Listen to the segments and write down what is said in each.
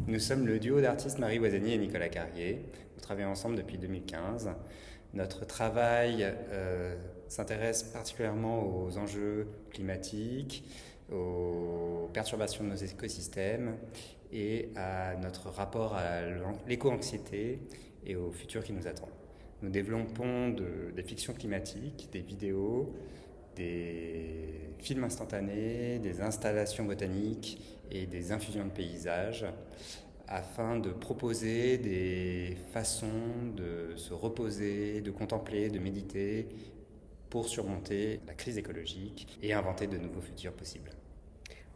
Nous sommes le duo d'artistes Marie Boisani et Nicolas Carrier. Nous travaillons ensemble depuis 2015. Notre travail s'intéresse particulièrement aux enjeux climatiques, aux perturbations de nos écosystèmes et à notre rapport à l'éco-anxiété et au futur qui nous attend. Nous développons des fictions climatiques, des vidéos, des films instantanés, des installations botaniques et des infusions de paysages afin de proposer des façons de se reposer, de contempler, de méditer pour surmonter la crise écologique et inventer de nouveaux futurs possibles.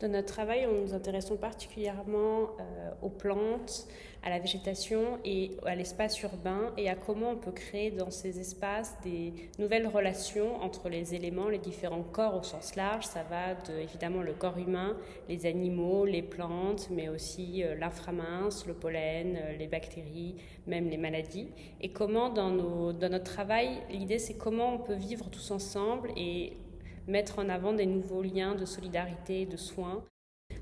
Dans notre travail, nous nous intéressons particulièrement aux plantes, à la végétation et à l'espace urbain et à comment on peut créer dans ces espaces des nouvelles relations entre les éléments, les différents corps au sens large. Ça va de, évidemment, le corps humain, les animaux, les plantes, mais aussi l'inframince, le pollen, les bactéries, même les maladies. Et comment dans notre travail, l'idée c'est comment on peut vivre tous ensemble et mettre en avant des nouveaux liens de solidarité et de soins,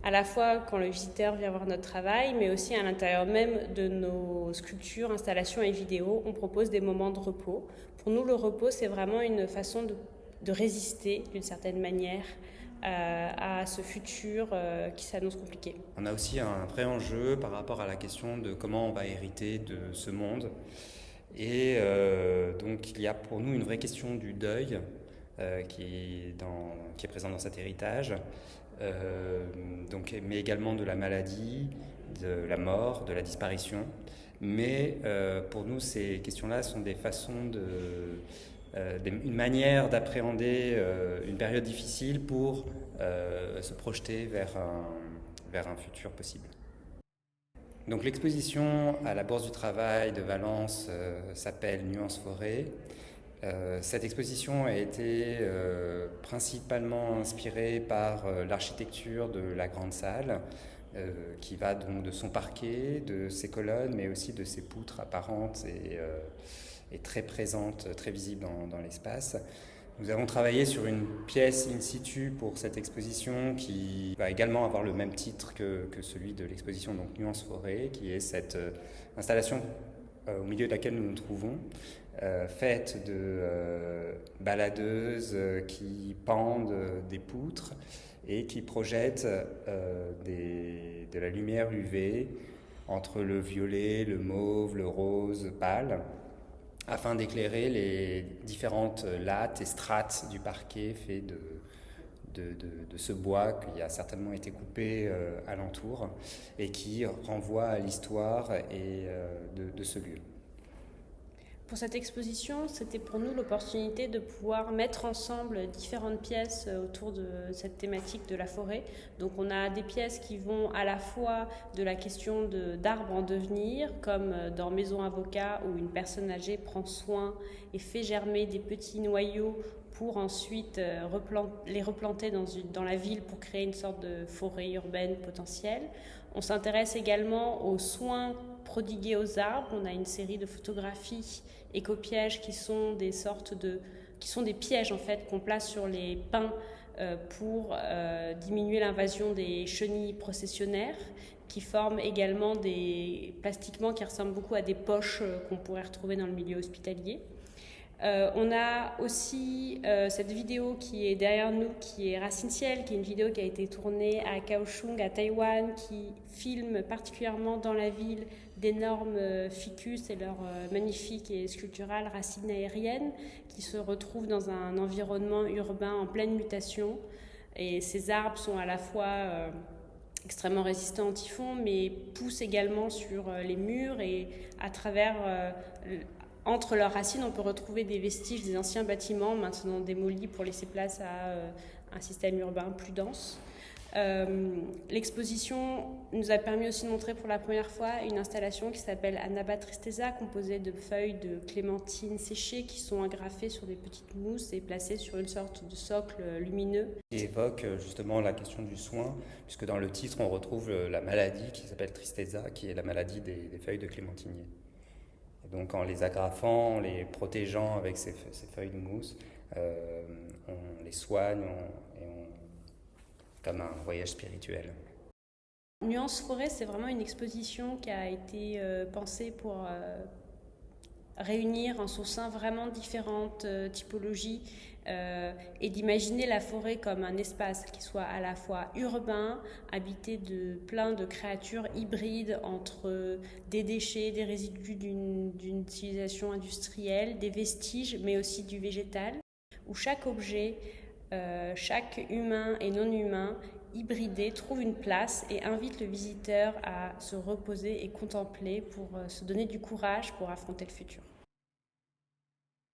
à la fois quand le visiteur vient voir notre travail, mais aussi à l'intérieur même de nos sculptures, installations et vidéos, on propose des moments de repos. Pour nous, le repos, c'est vraiment une façon de résister, d'une certaine manière, à ce futur qui s'annonce compliqué. On a aussi un vrai enjeu par rapport à la question de comment on va hériter de ce monde. Et donc il y a pour nous une vraie question du deuil qui est présent dans cet héritage, mais également de la maladie, de la mort, de la disparition. Mais pour nous, ces questions-là sont des façons une manière d'appréhender une période difficile pour se projeter vers un futur possible. Donc l'exposition à la Bourse du Travail de Valence s'appelle Nuances Forêt. Cette exposition a été principalement inspirée par l'architecture de la grande salle, qui va donc de son parquet, de ses colonnes, mais aussi de ses poutres apparentes et très présentes, très visibles dans l'espace. Nous avons travaillé sur une pièce in situ pour cette exposition qui va également avoir le même titre que celui de l'exposition, donc Nuances Forêt, qui est cette installation au milieu de laquelle nous nous trouvons, faite de baladeuses qui pendent des poutres et qui projettent de la lumière UV entre le violet, le mauve, le rose pâle, afin d'éclairer les différentes lattes et strates du parquet fait de ce bois qui a certainement été coupé alentour et qui renvoie à l'histoire et de ce lieu. Pour cette exposition, c'était pour nous l'opportunité de pouvoir mettre ensemble différentes pièces autour de cette thématique de la forêt. Donc on a des pièces qui vont à la fois de la question d'arbres en devenir, comme dans Maison Avocat où une personne âgée prend soin et fait germer des petits noyaux pour ensuite les replanter dans la ville pour créer une sorte de forêt urbaine potentielle. On s'intéresse également aux soins prodigués aux arbres. On a une série de photographies éco-pièges qui sont des pièges en fait qu'on place sur les pins pour diminuer l'invasion des chenilles processionnaires, qui forment également plastiquement qui ressemblent beaucoup à des poches qu'on pourrait retrouver dans le milieu hospitalier. On a aussi cette vidéo qui est derrière nous, qui est Racine Ciel, qui est une vidéo qui a été tournée à Kaohsiung, à Taïwan, qui filme particulièrement dans la ville d'énormes ficus et leurs magnifiques et sculpturales racines aériennes qui se retrouvent dans un environnement urbain en pleine mutation. Et ces arbres sont à la fois extrêmement résistants au typhon, mais poussent également sur les murs et à travers... entre leurs racines, on peut retrouver des vestiges des anciens bâtiments maintenant démolis pour laisser place à un système urbain plus dense. L'exposition nous a permis aussi de montrer pour la première fois une installation qui s'appelle Annaba Tristeza, composée de feuilles de clémentine séchées qui sont agrafées sur des petites mousses et placées sur une sorte de socle lumineux. Qui évoque justement la question du soin, puisque dans le titre on retrouve la maladie qui s'appelle Tristeza, qui est la maladie des feuilles de clémentinier. Et donc en les agrafant, en les protégeant avec ces feuilles de mousse, on les soigne comme un voyage spirituel. Nuance Forêt, c'est vraiment une exposition qui a été pensée pour réunir en son sein vraiment différentes typologies et d'imaginer la forêt comme un espace qui soit à la fois urbain, habité de plein de créatures hybrides entre des déchets, des résidus d'une civilisation industrielle, des vestiges, mais aussi du végétal, où chaque objet, chaque humain et non humain, hybridé, trouve une place et invite le visiteur à se reposer et contempler pour se donner du courage pour affronter le futur.